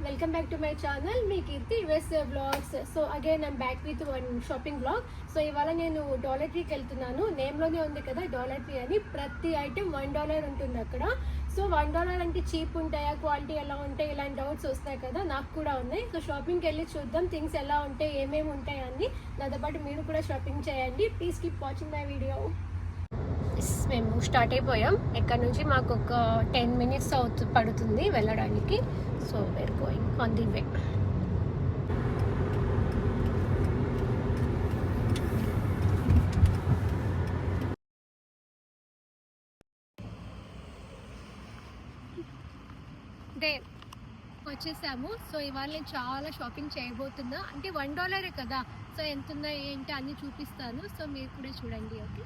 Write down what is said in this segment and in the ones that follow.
Welcome back to my channel మీ Keerthi USA blogs. So again I'm back with one shopping blog. So ఇవాళ నేను dollar ట్రీకి వెళ్తున్నాను. నేమ్లోనే ఉంది కదా డాలర్ ట్రీ అని. ప్రతి ఐటెం $1 ఉంటుంది అక్కడ. సో $1 అంటే చీప్ ఉంటాయా, క్వాలిటీ ఎలా ఉంటాయి, ఇలాంటి డౌట్స్ వస్తాయి కదా, నాకు కూడా ఉన్నాయి. సో షాపింగ్కి వెళ్ళి చూద్దాం థింగ్స్ ఎలా ఉంటాయి, ఏమేమి ఉంటాయి అని. నాతో పాటు మీరు కూడా షాపింగ్ చేయండి. Please keep watching my video. మేము స్టార్ట్ అయిపోయాం. ఇక్కడ నుంచి మాకు ఒక 10 minutes పడుతుంది వెళ్ళడానికి. So we're going on the way. వచ్చేసాము. సో ఇవాళ నేను చాలా షాపింగ్ చేయబోతున్నా. అంటే $1 కదా, సో ఎంత ఉందో ఏంటి అన్నీ చూపిస్తాను. సో మీరు కూడా చూడండి. ఓకే,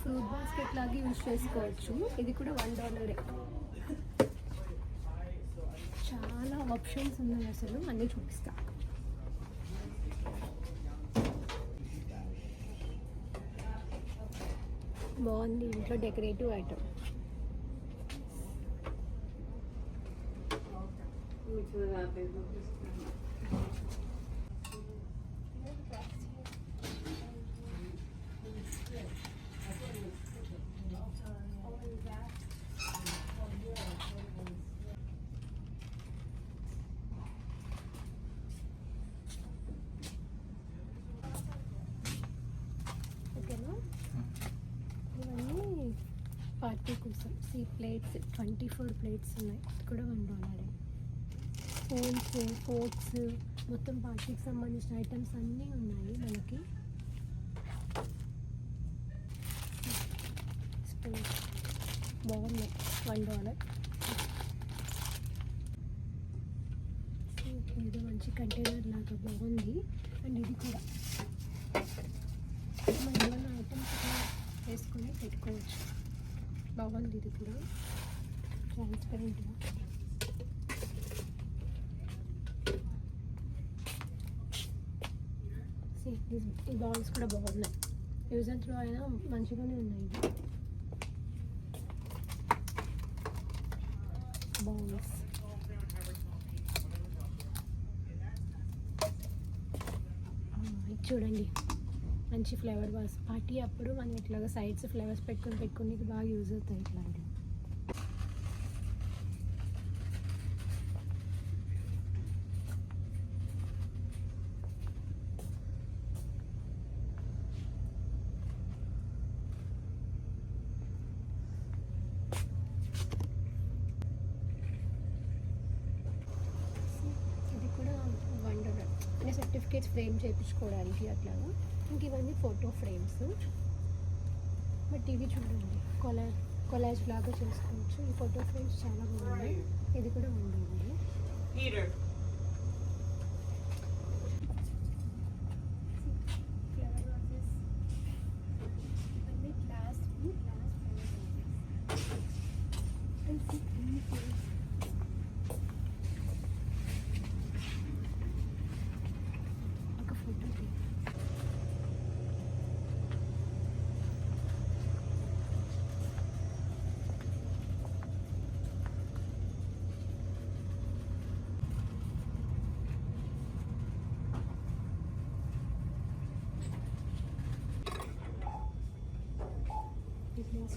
ఫ్రూట్ బాస్కెట్ లాగా యూజ్ చేసుకోవచ్చు. ఇది కూడా $1. చాలా ఆప్షన్స్ ఉన్నాయి, అసలు అన్నీ చూపిస్తా. బాగుంది, ఇంట్లో డెకరేటివ్ ఐటమ్. పార్టీ కోసం ప్లేట్స్ 24 ప్లేట్స్ ఉన్నాయి. ఇది కూడా $1. స్పూన్స్, ఫోర్క్స్, మొత్తం పార్టీకి సంబంధించిన ఐటమ్స్ అన్నీ ఉన్నాయి మనకి. స్పూన్స్ బాగున్నాయి, $1. ఇది మంచి కంటైనర్ లాగా బాగుంది. అండ్ ఇది కూడా మనం ఏమైనా ఐటమ్స్ వేసుకొని పెట్టుకోవచ్చు. బాగుంది, ఇది కూడా ట్రాన్స్పరెంట్గా. ఈ బౌల్స్ కూడా బాగున్నాయి. యూజ్ అండ్ త్రో అయినా మంచిగానే ఉన్నాయి. బౌల్స్ ఇది చూడండి, మంచి ఫ్లేవర్ బాస్. పార్టీ అప్పుడు మనం ఇట్లాగా సైడ్స్ ఫ్లేవర్స్ పెట్టుకుని బాగా యూజ్ అవుతాయి ఇట్లాంటివి. ఇది కూడా $1. అంటే సర్టిఫికేట్స్ ఫ్రేమ్ చేయించుకోవడానికి అట్లాగా. ఇంక ఇవన్నీ ఫోటో ఫ్రేమ్స్. బట్ ఇవి చూడండి, కొలాజ్ లాగా చేసుకోవచ్చు. ఈ ఫోటో ఫ్రేమ్స్ చాలా బాగున్నాయి. ఇది కూడా $1.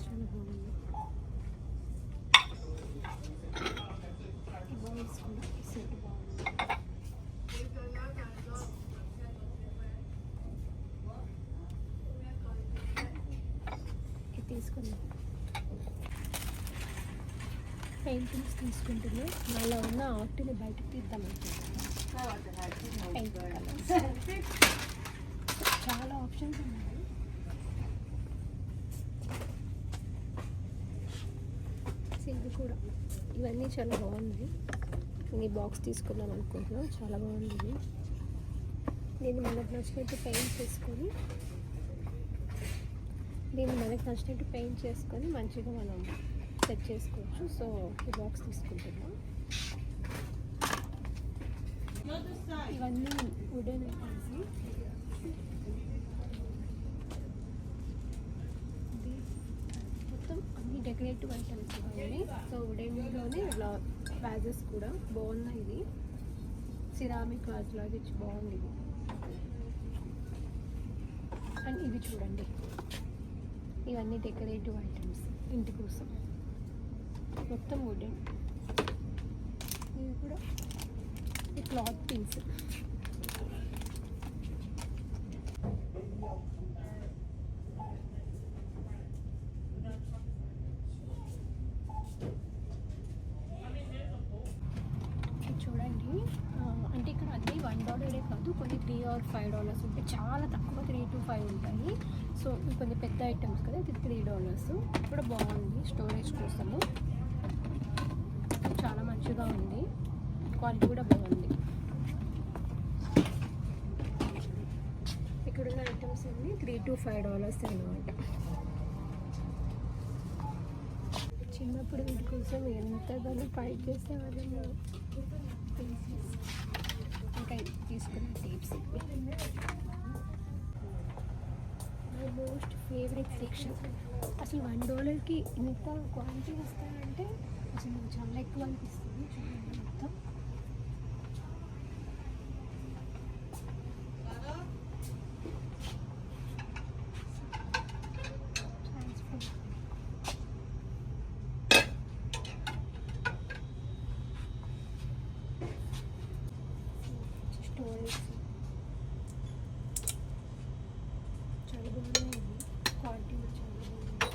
చాలా బాగుంది. బౌల్స్ కూడా సెట్ బాగుంది. ఇది తీసుకుందాం. పెయింటింగ్స్ తీసుకుంటున్నాం. నాలో ఉన్న ఆర్ట్ని బయటకు తీద్దామంటున్నాను. పెయింటింగ్ చాలా ఆప్షన్స్ ఉన్నాయి. కూడా ఇవన్నీ చాలా బాగుంది. ఈ బాక్స్ తీసుకుందాం అనుకుంటున్నాం, చాలా బాగుంది ఇది. దీన్ని మనకు నచ్చినట్టు పెయింట్ చేసుకొని మంచిగా మనం సెట్ చేసుకోవచ్చు. సో ఈ బాక్స్ తీసుకుంటున్నాం. ఇవన్నీ వుడెన్ ఐటమ్స్. మొత్తం అన్ని డెకరేటివ్ ఐటమ్స్ ఇవన్నీ. సో వుడెన్లోనే ఇలా వ్యాజెస్ కూడా బాగున్నాయి. ఇది సిరామిక్ వాజ్ లాగా ఇచ్చి బాగుంది ఇది. అండ్ ఇవి చూడండి, ఇవన్నీ డెకరేటివ్ ఐటమ్స్ ఇంటి కోసం, మొత్తం వుడెన్. ఇవి కూడా ఈ క్లాత్ పిన్స్. చూడండి, అంటే ఇక్కడ అన్నీ $1 కాదు, కొన్ని $3 or $5 ఉంటాయి. చాలా తక్కువ, 3 to 5 ఉంటాయి. సో కొన్ని పెద్ద ఐటమ్స్ కదా, ఇది $3 కూడా బాగుంది స్టోరేజ్ కోసము. చాలా మంచిగా ఉంది, క్వాలిటీ కూడా బాగుంది. ఇక్కడున్న ఐటమ్స్ అన్ని $3 to $5 అన్నమాట. చిన్నప్పుడు వీటి కోసం ఎంతగానో ఫైట్ చేసేవాళ్ళము. ఇంకా తీసుకున్న tapes, my most favourite section. అసలు $1కి ఇంత క్వాలిటీ వస్తాయంటే అసలు చాలా ఎక్కువ అనిపిస్తుంది. చూడండి మొత్తం స్టోరేజ్ చాలా బాగున్నాయి. క్వాలిటీ కూడా చాలా బాగుంది.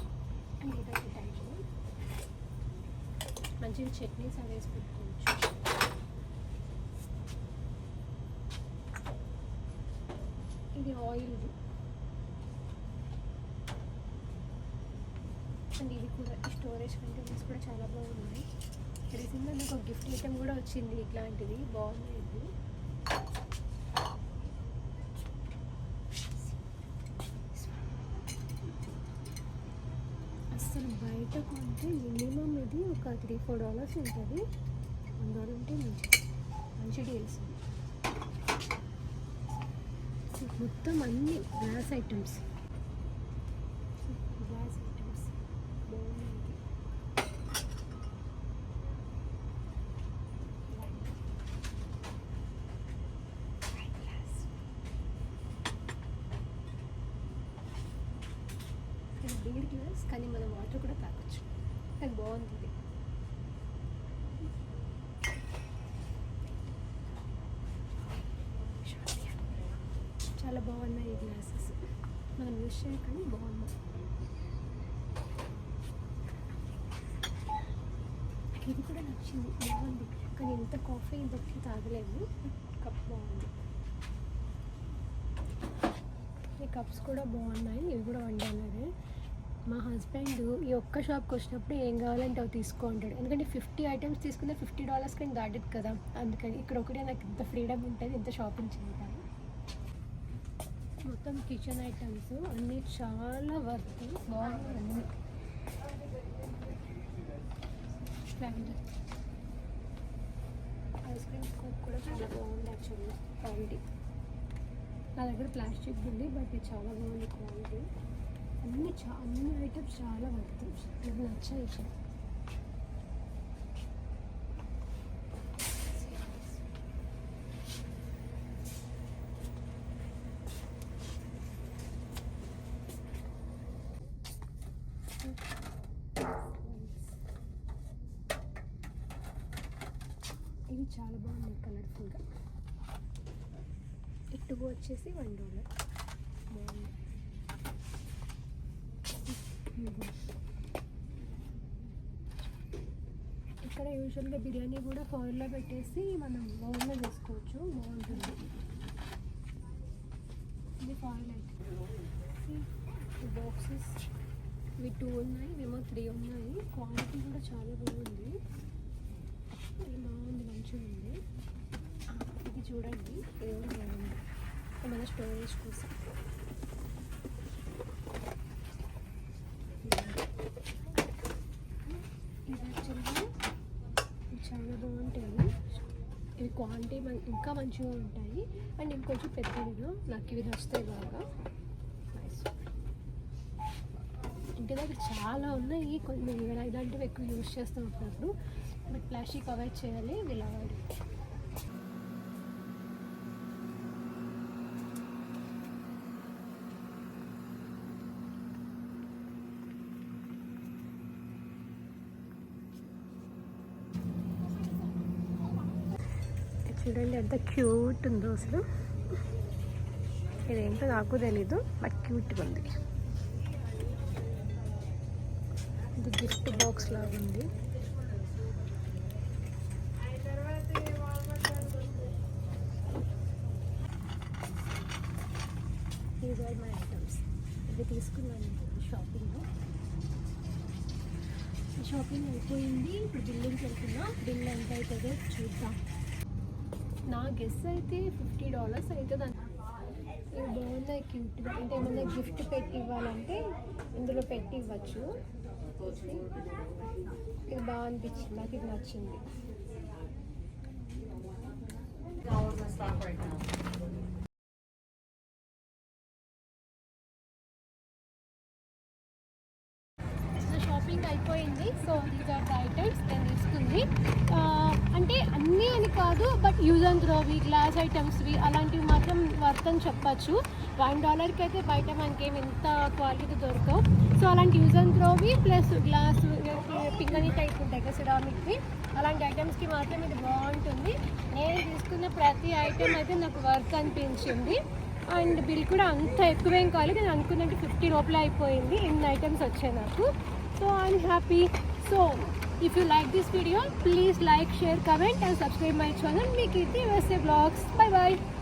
అండ్ ఇదొక టైప్ మంచిగా చట్నీస్ అవి వేసి పెట్టుకోవచ్చు. ఇది ఆయిల్. అండ్ ఇది కూడా స్టోరేజ్ కంటైనర్స్ కూడా చాలా బాగున్నాయి. రీసెంట్గా నాకు ఒక గిఫ్ట్ ఐటమ్ కూడా వచ్చింది ఇట్లాంటిది, బాగుంది ఇది. అసలు బయట కొంటే మినిమం ఇది ఒక $3-4 ఉంటుంది. $1 ఉంటే మంచి డీల్స్. మొత్తం అన్ని గ్లాస్ ఐటమ్స్ బాగున్నాయి. బీడ్ గ్లాస్, కానీ మనం వాటర్ కూడా తాగొచ్చు. అది బాగుంది. చాలా బాగున్నాయి ఈ గ్లాసెస్, మనం యూజ్ చేయాలి కానీ బాగున్నాయి. ఇది కూడా నచ్చింది, బాగుంది. కానీ ఇంత కాఫీ ఇంతకి తాగలేదు. కప్ బాగుంది. ఈ కప్స్ కూడా బాగున్నాయి. ఇవి కూడా $1. మా హస్బెండ్ ఈ ఒక్క షాప్కి వచ్చినప్పుడు ఏం కావాలంటే అవి తీసుకో అంటాడు. ఎందుకంటే 50 ఐటమ్స్ తీసుకుంటే $50 కానీ దాటదు కదా. అందుకని ఇక్కడ ఒకటే నాకు ఇంత ఫ్రీడమ్ ఉంటుంది, ఇంత షాపింగ్ చేయడానికి. మొత్తం కిచెన్ ఐటమ్స్ అన్నీ చాలా వర్త్, బాగున్నాయి అన్నీ. ఐస్ క్రీమ్ స్కోప్ కూడా చాలా బాగుంది యాక్చువల్లీ, క్వాలిటీ. నా దగ్గర ప్లాస్టిక్ ఉంది, బట్ ఇది చాలా బాగుంది క్వాలిటీ. అన్ని ఐటమ్స్ చాలా వర్త్, నాకు నచ్చాయి. ఇవి చాలా బాగున్నాయి కలర్ఫుల్గా. ఇటుకు వచ్చేసి $1 బాగుంది. ఇక్కడ యూజువల్గా బిర్యానీ కూడా ఫాయిల్లో పెట్టేసి మనం ఓవెన్లో చేసుకోవచ్చు, బాగుంటుంది. ఇది ఫాయిల్ అయితే బాక్సెస్ ఇవి 2 ఉన్నాయి, ఇవేమో 3 ఉన్నాయి. క్వాలిటీ కూడా చాలా బాగుంది, ఇది బాగుంది, మంచిగా ఉంది. ఇది చూడండి, ఇది కూడా బాగుంది, మన స్టోరేజ్ కోసం. ఇది యాక్చువల్గా చాలా బాగుంటాయి, ఇవి క్వాలిటీ ఇంకా మంచిగా ఉంటాయి. అండ్ ఇంకొంచెం పెద్దవిగా నాకు ఇవి వస్తాయి బాగా. ఇంటి దగ్గర చాలా ఉన్నాయి, కొన్ని ఇలాంటివి ఎక్కువ యూజ్ చేస్తూ ఉంటున్నారు. బట్ ప్లాస్టిక్ అవాయిడ్ చేయాలి, వీళ్ళు అవాయిడ్. చూడండి ఎంత క్యూట్ ఉందో అసలు. ఇదేంటో నాకు తెలీదు, బట్ క్యూట్గా ఉంది. ఇది గిఫ్ట్ బాక్స్ లాగా ఉంది. These are my items. ఇది తీసుకున్నాను షాపింగ్లో. షాపింగ్ అయిపోయింది, ఇప్పుడు బిల్లింగ్కి వెళ్తున్నా. బిల్ ఎంత అవుతుందో చూద్దాం. నా గెస్ అయితే $50 అవుతుంది. ఇవి బాగున్నాయి, క్యూట్గా. అంటే ఏమన్నా గిఫ్ట్ పెట్టి ఇవ్వాలంటే ఇందులో పెట్టి ఇవ్వచ్చు. ఇది బాగా అనిపించింది, నాకు ఇది నచ్చింది. షాపింగ్ అయిపోయింది. So these are the items నేను తీసుకుంది. అంటే అన్నీ అని కాదు, బట్ యూజ్ అండ్ త్రోవి, గ్లాస్ ఐటమ్స్వి అలాంటివి మాత్రం వర్త్ అని చెప్పచ్చు. $1 అయితే బయట మనకేమి ఎంత క్వాలిటీ దొరకవు. సో అలాంటి యూజ్ అండ్ త్రోవి ప్లస్ గ్లాస్ పింగని టైప్ ఉంటాయి కదా, సిరామిక్వి, అలాంటి ఐటమ్స్కి మాత్రం ఇది బాగుంటుంది. నేను తీసుకున్న ప్రతి ఐటమ్ అయితే నాకు వర్త్ అనిపించింది. అండ్ బిల్ కూడా అంత ఎక్కువేం కాలేదు, నేను అనుకున్నట్టు 50 లోపల అయిపోయింది. ఇన్ని ఐటమ్స్ వచ్చాయి నాకు. So I'm happy. So if you like this video, please like, share, comment and subscribe my channel. Meet Kirti USA Vlogs. Bye bye.